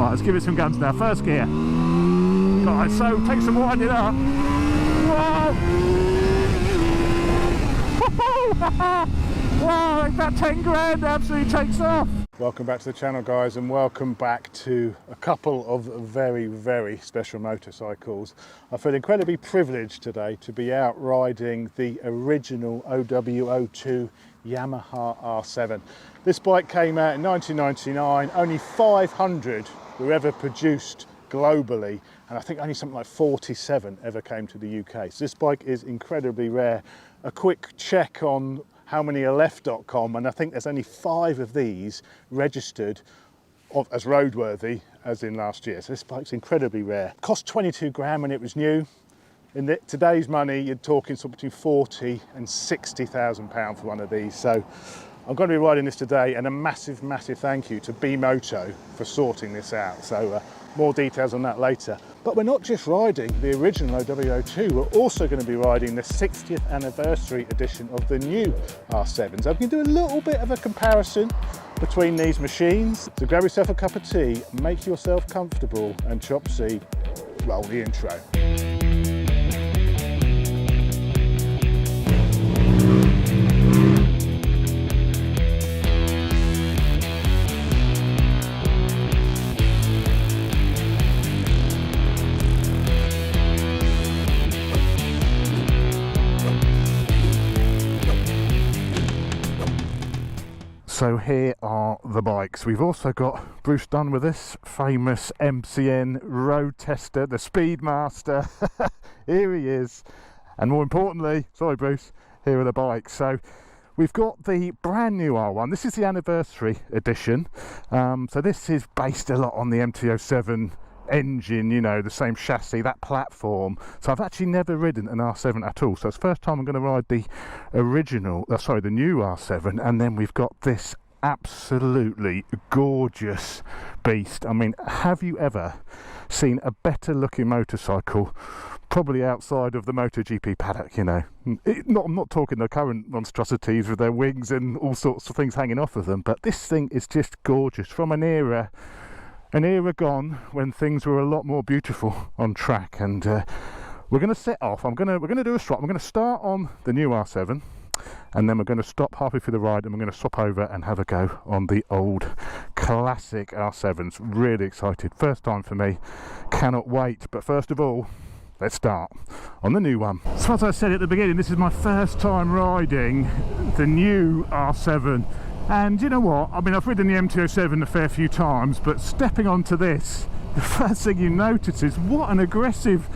Right, let's give it some guns now. First gear. Right, so take some winding up. Whoa! Wow, like that 10 grand absolutely takes off. Welcome back to the channel, guys, and welcome back to a couple of very, very special motorcycles. I feel incredibly privileged today to be out riding the original OW02 Yamaha R7. This bike came out in 1999. Only 500 were ever produced globally, and I think only something like 47 ever came to the UK. So this bike is incredibly rare. A quick check on how many are left.com, and I think there's only 5 of these registered as roadworthy as in last year. So this bike's incredibly rare. Cost 22 grand when it was new. In today's money, you're talking something between 40 and 60,000 pounds for one of these. So I'm going to be riding this today, and a massive thank you to B-Moto for sorting this out. So more details on that later. But we're not just riding the original OW02, we're also going to be riding the 60th anniversary edition of the new R7. So we can do a little bit of a comparison between these machines. So grab yourself a cup of tea, make yourself comfortable, and Chopsy, roll the intro. So here are the bikes. We've also got Bruce Dunn with us, famous MCN road tester, the Speedmaster. Here he is. And more importantly, sorry Bruce, here are the bikes. So we've got the brand new R1. This is the anniversary edition. So this is based a lot on the MT-07 engine, you know, the same chassis, that platform. So I've actually never ridden an R7 at all, so it's the first time I'm going to ride the original, the new R7. And then we've got this absolutely gorgeous beast. I mean, have you ever seen a better looking motorcycle, probably outside of the MotoGP paddock? You know, I'm not talking the current monstrosities with their wings and all sorts of things hanging off of them, but this thing is just gorgeous, from an era gone when things were a lot more beautiful on track. And we're going to set off. We're going to do a swap. We're going to start on the new R7, and then we're going to stop halfway through the ride, and we're going to swap over and have a go on the old classic R7s. Really excited, first time for me, cannot wait. But first of all, let's start on the new one. So as I said at the beginning, this is my first time riding the new R7. And you know what, I mean, I've ridden the MT-07 a fair few times, but stepping onto this, the first thing you notice is what an aggressive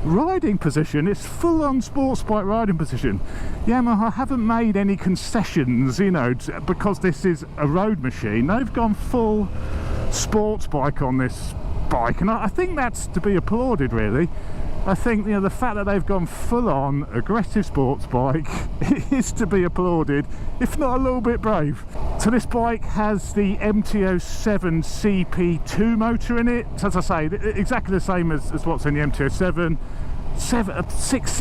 riding position. It's full-on sports bike riding position. Yamaha haven't made any concessions, you know, because this is a road machine. They've gone full sports bike on this bike, and I think that's to be applauded, really. I think, you know, the fact that they've gone full-on aggressive sports bike is to be applauded, if not a little bit brave. So this bike has the MT-07 CP2 motor in it. So as I say, exactly the same as what's in the MT-07.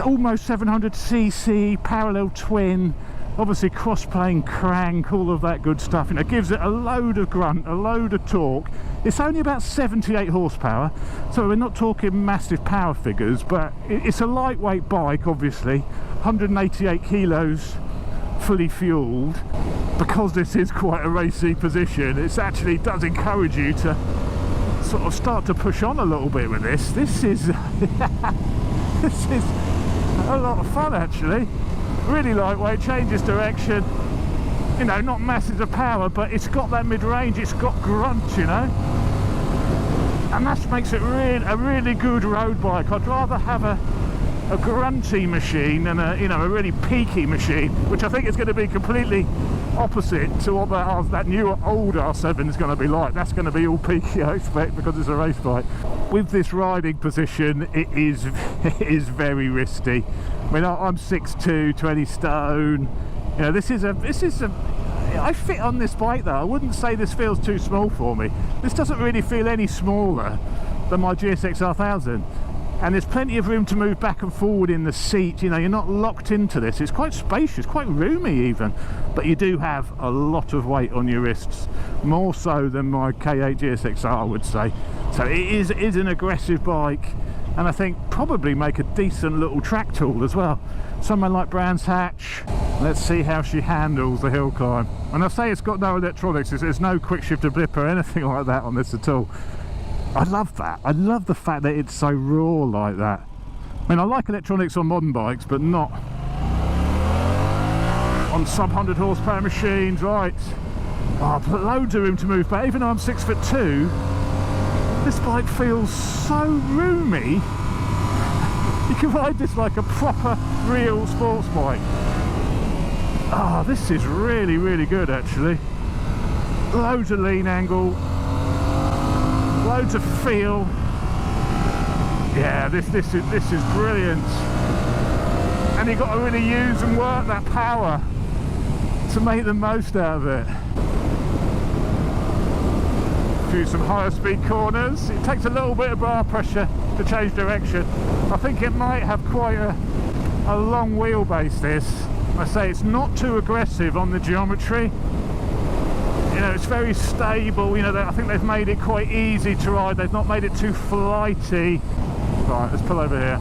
Almost 700cc parallel twin, obviously cross-plane crank, all of that good stuff. You know, gives it a load of grunt, a load of torque. It's only about 78 horsepower, so we're not talking massive power figures, but it's a lightweight bike, obviously, 188 kilos, fully fueled. Because this is quite a racy position, it actually does encourage you to sort of start to push on a little bit with this. This is this is a lot of fun, actually. Really lightweight, changes direction, you know, not masses of power, but it's got that mid-range, it's got grunt, you know, and that makes it a really good road bike. I'd rather have a grunty machine than a really peaky machine, which I think is going to be completely opposite to what that new old R7 is going to be like. That's going to be all peaky, I expect, because it's a race bike. With this riding position, it is very risky. I mean, I'm 6'2", 20 stone. You know, this is a. I fit on this bike though. I wouldn't say this feels too small for me. This doesn't really feel any smaller than my GSX R1000. and there's plenty of room to move back and forward in the seat. You know, you're not locked into this. It's quite spacious, quite roomy even, but you do have a lot of weight on your wrists, more so than my K8 GSXR, I would say. So it is an aggressive bike, and I think probably make a decent little track tool as well. Someone like Brands Hatch. Let's see how she handles the hill climb. And I say it's got no electronics, there's no quick shifter blip or anything like that on this at all. I love that. I love the fact that it's so raw like that. I mean, I like electronics on modern bikes, but not on sub 100 horsepower machines, right? Oh, but loads of room to move back. Even though I'm 6'2", this bike feels so roomy. You can ride this like a proper, real sports bike. Oh, this is really, really good actually. Loads of lean angle. Loads of feel. Yeah, this is brilliant. And you've got to really use and work that power to make the most out of it. Through some higher speed corners. It takes a little bit of bar pressure to change direction. I think it might have quite a long wheelbase, this. I say it's not too aggressive on the geometry. You know, it's very stable. You know, I think they've made it quite easy to ride. They've not made it too flighty. Right, let's pull over here.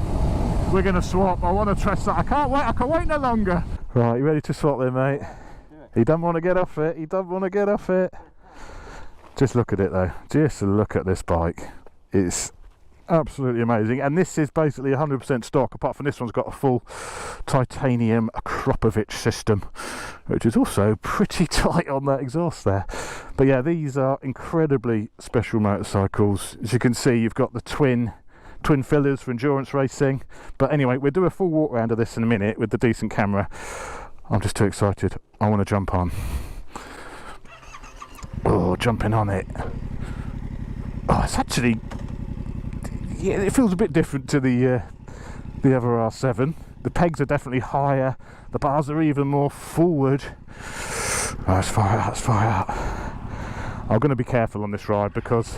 We're going to swap. I want to test that. I can't wait no longer. Right, you ready to swap there, mate? Yeah. He doesn't want to get off it. He doesn't want to get off it. Just look at it though. Just look at this bike. It's absolutely amazing, and this is basically 100% stock, apart from this one's got a full titanium Akropovich system, which is also pretty tight on that exhaust there. But yeah, these are incredibly special motorcycles. As you can see, you've got the twin fillers for endurance racing. But anyway, we'll do a full walk around of this in a minute with the decent camera. I'm just too excited. I want to jump on. Oh, jumping on it. Oh, it's actually, yeah, it feels a bit different to the other R7. The pegs are definitely higher. The bars are even more forward. Oh, let's fire out, let's fire out. I'm going to be careful on this ride because...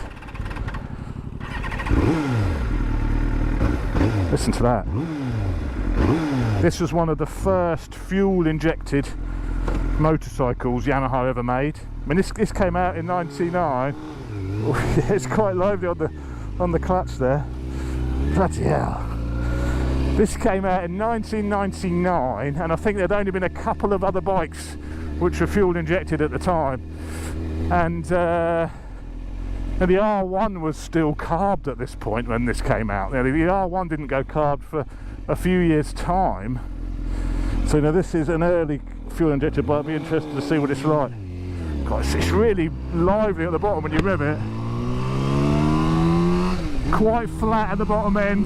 Listen to that. This was one of the first fuel-injected motorcycles Yamaha ever made. I mean, this came out in '99. It's quite lively on the clutch there. Bloody hell. This came out in 1999, and I think there'd only been a couple of other bikes which were fuel injected at the time. And the R1 was still carbed at this point when this came out. Now, the R1 didn't go carbed for a few years' time. So now this is an early fuel injected bike. I'd be interested to see what it's like. God, it's really lively at the bottom when you rev it. Quite flat at the bottom end.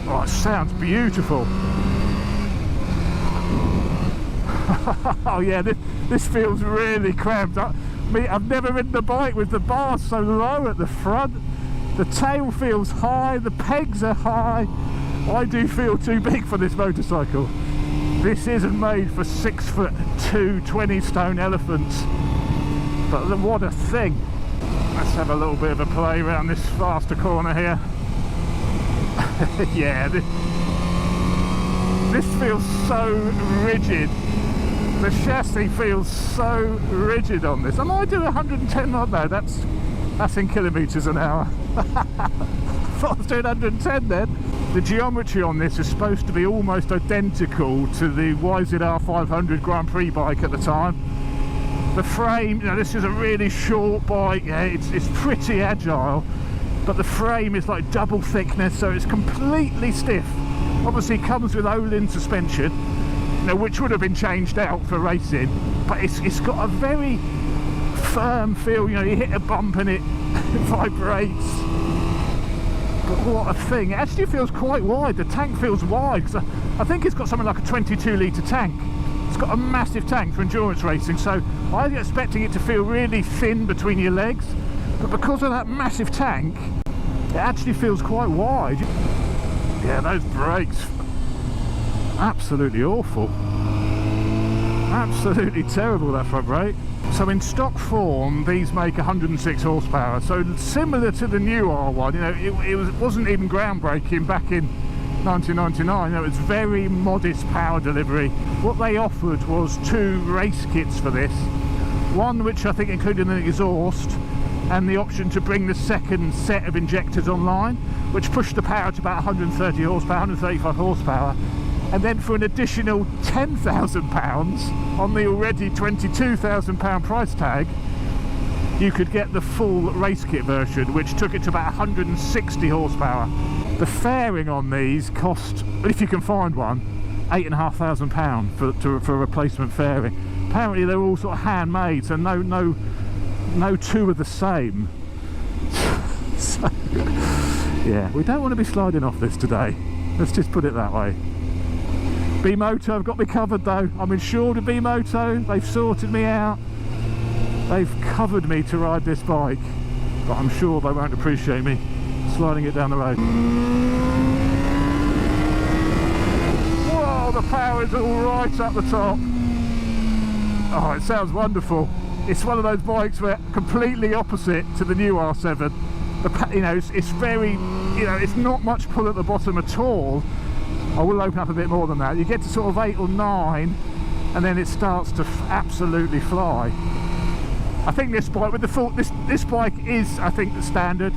Oh, it sounds beautiful. Oh yeah, this feels really cramped. I've never ridden a bike with the bars so low at the front. The tail feels high, the pegs are high. I do feel too big for this motorcycle. This isn't made for 6'2", 20-stone elephants. But what a thing. Let's have a little bit of a play around this faster corner here. Yeah, this feels so rigid. The chassis feels so rigid on this. I might do 110 odd though. That's in kilometres an hour. I thought I was doing 110 then. The geometry on this is supposed to be almost identical to the YZR 500 Grand Prix bike at the time. The frame, you know, this is a really short bike. Yeah, it's pretty agile, but the frame is like double thickness, so it's completely stiff. Obviously comes with Olin suspension, you know, which would have been changed out for racing, but it's got a very firm feel. You know, you hit a bump and it vibrates. But what a thing. It actually feels quite wide. The tank feels wide, because I think it's got something like a 22-litre tank. It's got a massive tank for endurance racing, so I was expecting it to feel really thin between your legs, but because of that massive tank, it actually feels quite wide. Yeah, those brakes, absolutely awful. Absolutely terrible, that front brake. So in stock form, these make 106 horsepower. So similar to the new R1, you know, it wasn't even groundbreaking back in 1999. It was very modest power delivery. What they offered was 2 race kits for this. One which I think included an exhaust and the option to bring the second set of injectors online, which pushed the power to about 130 horsepower, 135 horsepower. And then for an additional £10,000 on the already £22,000 price tag, you could get the full race kit version, which took it to about 160 horsepower. The fairing on these cost, if you can find one, £8,500 for a replacement fairing. Apparently they're all sort of handmade, so no two are the same. So, yeah, we don't want to be sliding off this today. Let's just put it that way. B-Moto have got me covered though. I'm insured with B-Moto. They've sorted me out. They've covered me to ride this bike. But I'm sure they won't appreciate me sliding it down the road. Whoa, the power is all right up the top. Oh, it sounds wonderful. It's one of those bikes where completely opposite to the new R7. You know, it's very, you know, it's not much pull at the bottom at all. I will open up a bit more than that. You get to sort of 8 or 9 and then it starts to absolutely fly. I think this bike with the full, this bike is, I think, the standard,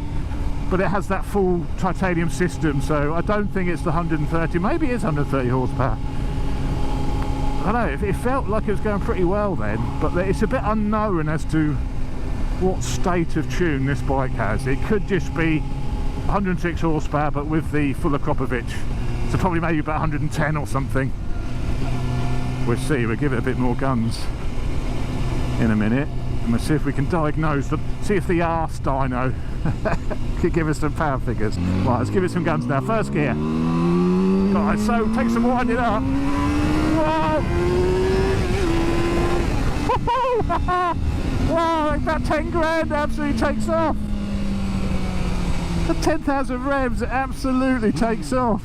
but it has that full titanium system, so I don't think it's the 130, maybe it is 130 horsepower. I don't know, it felt like it was going pretty well then, but it's a bit unknown as to what state of tune this bike has. It could just be 106 horsepower but with the fuller Kropovich, so probably maybe about 110 or something. We'll see, we'll give it a bit more guns in a minute and we'll see if we can diagnose see if the arse dyno could give us some power figures. Right, let's give it some guns now. First gear. Right, so take some winding up. Whoa! Wow, about 10 grand absolutely takes off. At 10,000 revs, it absolutely takes off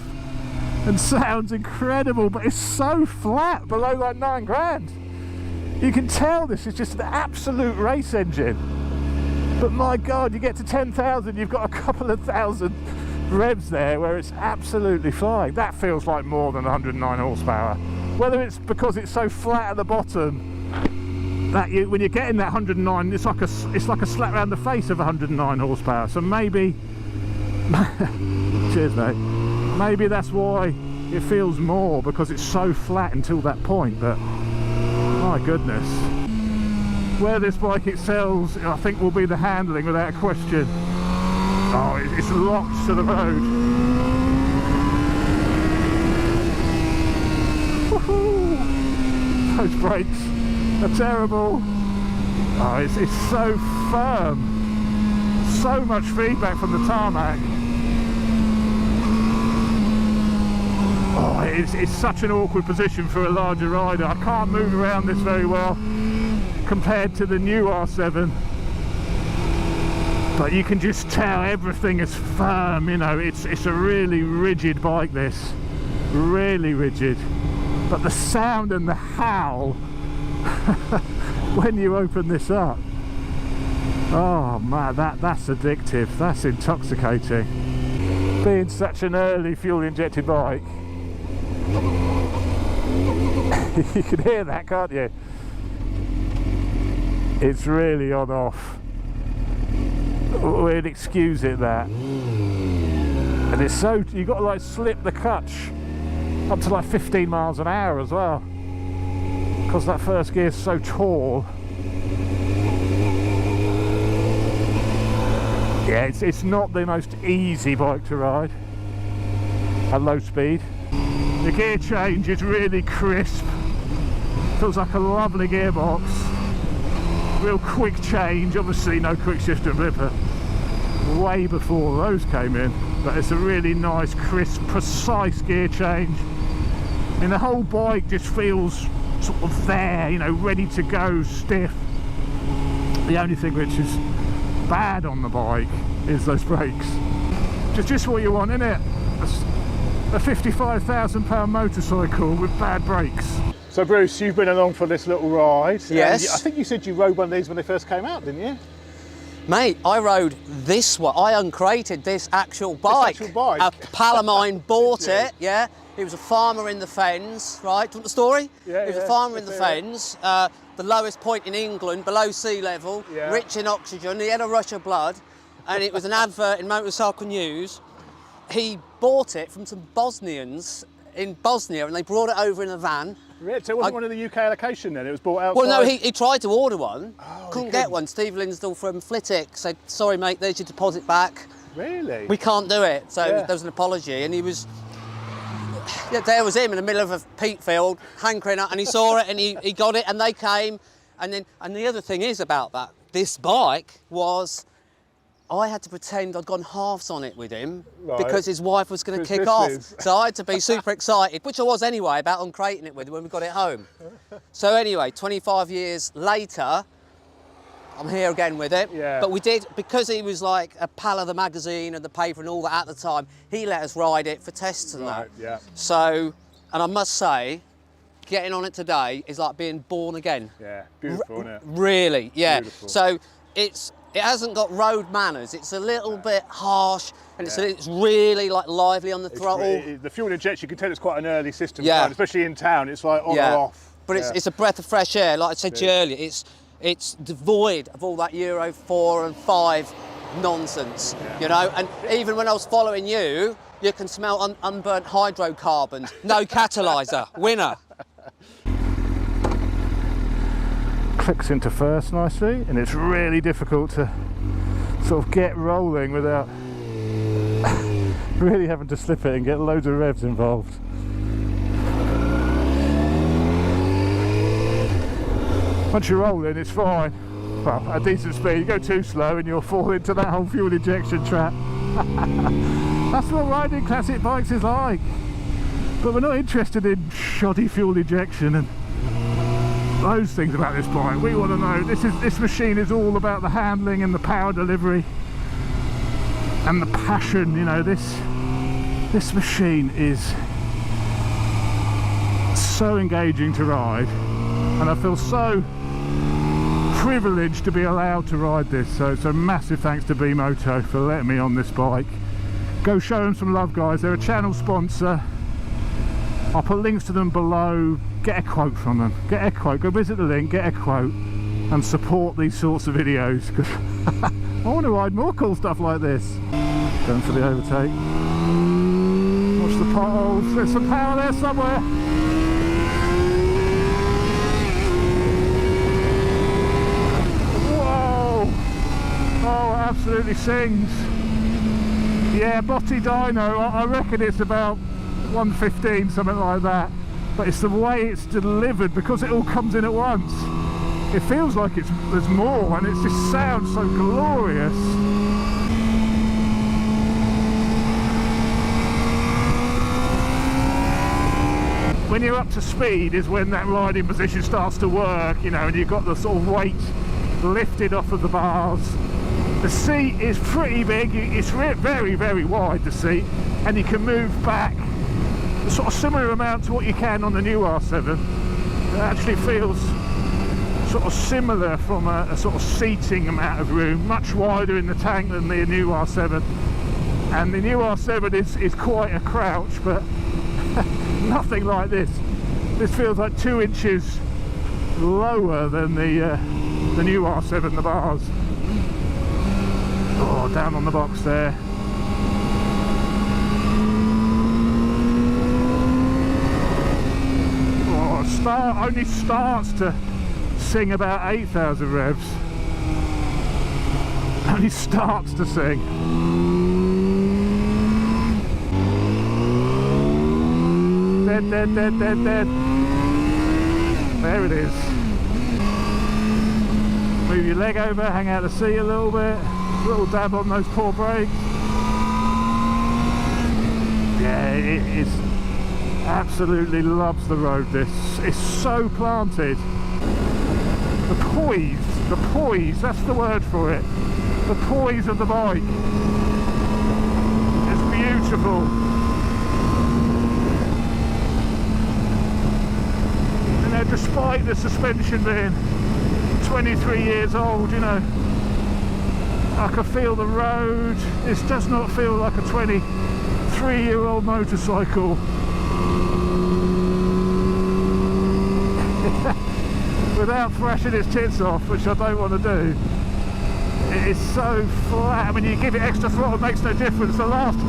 and sounds incredible, but it's so flat, below like 9 grand. You can tell this is just an absolute race engine. But my God, you get to 10,000, you've got a couple of thousand revs there where it's absolutely flying. That feels like more than 109 horsepower. Whether it's because it's so flat at the bottom that when you're getting that 109, it's like a slap around the face of 109 horsepower. So maybe, cheers mate, maybe that's why it feels more, because it's so flat until that point. But my goodness, where this bike excels, I think, will be the handling without a question. Oh, it's locked to the road. Woohoo! Those brakes are terrible. Oh, it's so firm. So much feedback from the tarmac. Oh, it's such an awkward position for a larger rider. I can't move around this very well compared to the new R7. But you can just tell everything is firm, you know, it's a really rigid bike, this. Really rigid. But the sound and the howl when you open this up, oh man, that's addictive, that's intoxicating. Being such an early fuel injected bike, you can hear that, can't you? It's really on off. We'd excuse it, that. And it's so, you've got to like slip the clutch up to like 15 miles an hour as well, because that first gear is so tall. Yeah, it's not the most easy bike to ride at low speed. The gear change is really crisp, feels like a lovely gearbox. Real quick change, obviously no quick shifter and blipper way before those came in, but it's a really nice, crisp, precise gear change. And the whole bike just feels sort of there, you know, ready to go, stiff. The only thing which is bad on the bike is those brakes. Just what you want, innit? A £55,000 motorcycle with bad brakes. So Bruce, you've been along for this little ride. Yes. I think you said you rode one of these when they first came out, didn't you? Mate, I rode this one. I uncrated this actual bike. This actual bike? A pal of mine bought it, yeah. He was a farmer in the Fens, right? Do you want the story? Yeah, he was a farmer in the Fens, the lowest point in England, below sea level, rich in oxygen. He had a rush of blood, and it was an advert in Motorcycle News. He bought it from some Bosnians in Bosnia, and they brought it over in a van. Right, so it wasn't one of the UK allocation then, it was bought outside? Well, no, he tried to order one, couldn't get one. Steve Linsdell from Flitwick said, sorry mate, there's your deposit back. Really? We can't do it. So there was an apology, and he was, there was him in the middle of a peat field, hankering up, and he saw it and he got it, and they came. And the other thing is about that, this bike was, I had to pretend I'd gone halves on it with him because his wife was going to kick off. So I had to be super excited, which I was anyway, about uncrating it with him when we got it home. So anyway, 25 years later, I'm here again with it. Yeah. But we did, because he was like a pal of the magazine and the paper and all that at the time, he let us ride it for tests and that. Yeah. So, and I must say, getting on it today is like being born again. Yeah, beautiful, isn't it? Really, yeah. Beautiful. So it hasn't got road manners. It's a little bit harsh, and it's really like lively on the throttle. The fuel injection, you can tell it's quite an early system, especially in town. It's like on or off. But it's a breath of fresh air. Like I said to you earlier, it's devoid of all that Euro 4 and 5 nonsense, you know. And even when I was following you, you can smell unburnt hydrocarbons. No catalyser. Winner. Clicks into first nicely, and it's really difficult to sort of get rolling without really having to slip it and get loads of revs involved. Once you're rolling, it's fine. Well, at decent speed. You go too slow and you'll fall into that whole fuel injection trap. That's what riding classic bikes is like. But we're not interested in shoddy fuel injection and those things about this bike. We want to know this machine is all about the handling and the power delivery and the passion. You know, this machine is so engaging to ride, and I feel so privileged to be allowed to ride this. So massive thanks to B-Moto for letting me on this bike. Go show them some love, guys. They're a channel sponsor. I'll put links to them below. Get a quote from them. Get a quote. Go visit the link, get a quote, and support these sorts of videos, because I want to ride more cool stuff like this. Going for the overtake. Watch the potholes. There's some power there somewhere. Whoa! Oh, it absolutely sings. Yeah, Botty Dyno. I reckon it's about 115, something like that. But it's the way it's delivered, because it all comes in at once. It feels like there's more, and it just sounds so glorious. When you're up to speed is when that riding position starts to work, you know, and you've got the sort of weight lifted off of the bars. The seat is pretty big. It's very, very wide, the seat, and you can move back a sort of similar amount to what you can on the new R7. It actually feels sort of similar from a sort of seating amount of room, much wider in the tank than the new R7. And the new R7 is quite a crouch, but nothing like this. This feels like 2 inches lower than the new R7, the bars. Oh, down on the box there. Only starts to sing about 8,000 revs. Only starts to sing. Dead, dead, dead, dead, dead. There it is. Move your leg over, hang out the seat a little bit. Little dab on those poor brakes. Yeah, it is. Absolutely loves the road. This is so planted. The poise, that's the word for it. The poise of the bike. It's beautiful. And despite the suspension being 23 years old, you know, I can feel the road. This does not feel like a 23-year-old motorcycle. Without thrashing its tits off, which I don't want to do. It is so flat. I mean, you give it extra throttle, it makes no difference. The last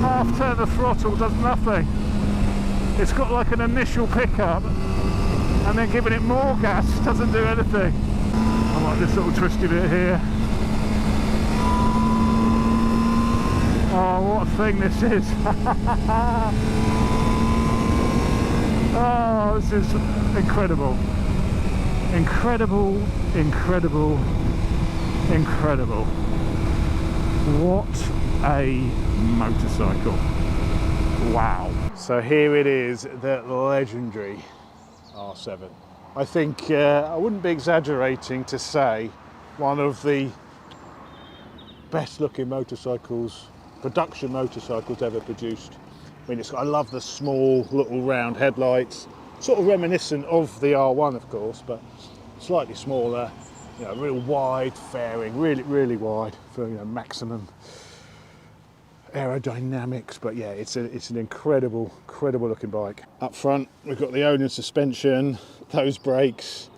half turn of throttle does nothing. It's got like an initial pickup, and then giving it more gas doesn't do anything. I like this little twisty bit here. Oh, what a thing this is. Oh, this is incredible. Incredible, incredible, incredible. What a motorcycle. Wow. So here it is, the legendary R7. I think I wouldn't be exaggerating to say one of the best looking motorcycles, production motorcycles ever produced. I mean, I love the small little round headlights, sort of reminiscent of the R1 of course, but slightly smaller, you know, real wide fairing, really wide for, you know, maximum aerodynamics. But yeah, it's an incredible looking bike. Up front we've got the Onan suspension, those brakes,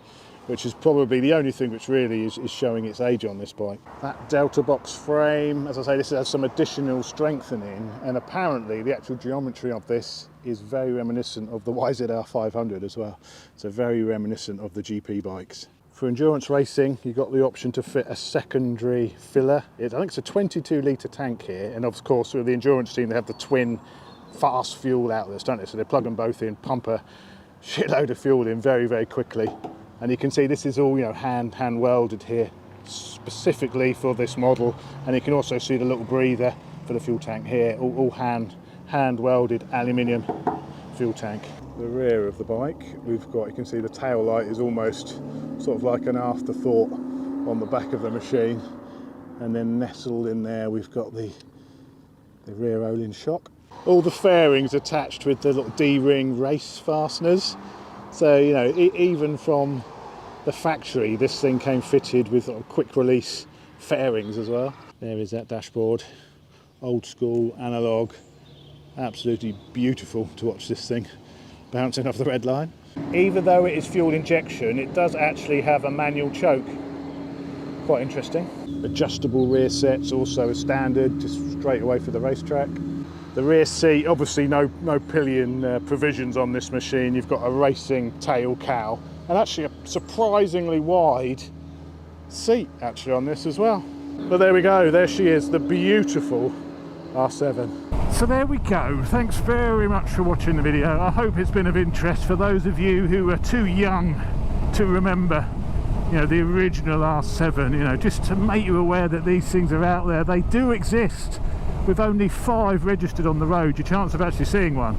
which is probably the only thing which really is showing its age on this bike. That delta box frame, as I say, this has some additional strengthening, and apparently the actual geometry of this is very reminiscent of the YZR 500 as well. So very reminiscent of the GP bikes. For endurance racing, you've got the option to fit a secondary filler. I think it's a 22 litre tank here, and of course with the endurance team they have the twin fast fuel outlets, don't they? So they plug them both in, pump a shitload of fuel in very quickly. And you can see this is all, you know, hand welded here specifically for this model, and you can also see the little breather for the fuel tank here, all hand welded aluminium fuel tank. The rear of the bike, we've got, you can see the tail light is almost sort of like an afterthought on the back of the machine, and then nestled in there we've got the rear Olin shock. All the fairings attached with the little D-ring race fasteners. So, you know, even from the factory, this thing came fitted with quick release fairings as well. There is that dashboard, old school, analogue, absolutely beautiful to watch this thing bouncing off the red line. Even though it is fuel injection, it does actually have a manual choke. Quite interesting. Adjustable rear sets also as standard, just straight away for the racetrack. The rear seat, obviously no pillion provisions on this machine. You've got a racing tail cowl, and actually a surprisingly wide seat actually on this as well. But there we go, there she is, the beautiful R7. So there we go. Thanks very much for watching the video. I hope it's been of interest for those of you who are too young to remember, you know, the original R7, you know, just to make you aware that these things are out there. They do exist. With only 5 registered on the road, your chance of actually seeing one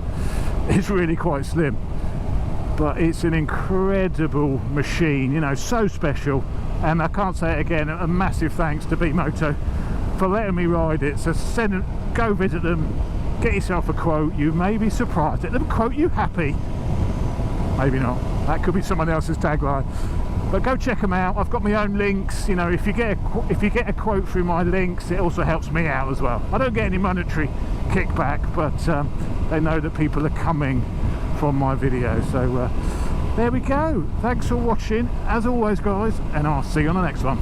is really quite slim. But it's an incredible machine, you know, so special. And I can't say it again, a massive thanks to B-Moto for letting me ride it. So go visit them, get yourself a quote. You may be surprised. Let them quote you happy. Maybe not. That could be someone else's tagline. But go check them out. I've got my own links. You know, if you get a quote through my links, it also helps me out as well. I don't get any monetary kickback, but they know that people are coming from my videos. So there we go. Thanks for watching, as always, guys, and I'll see you on the next one.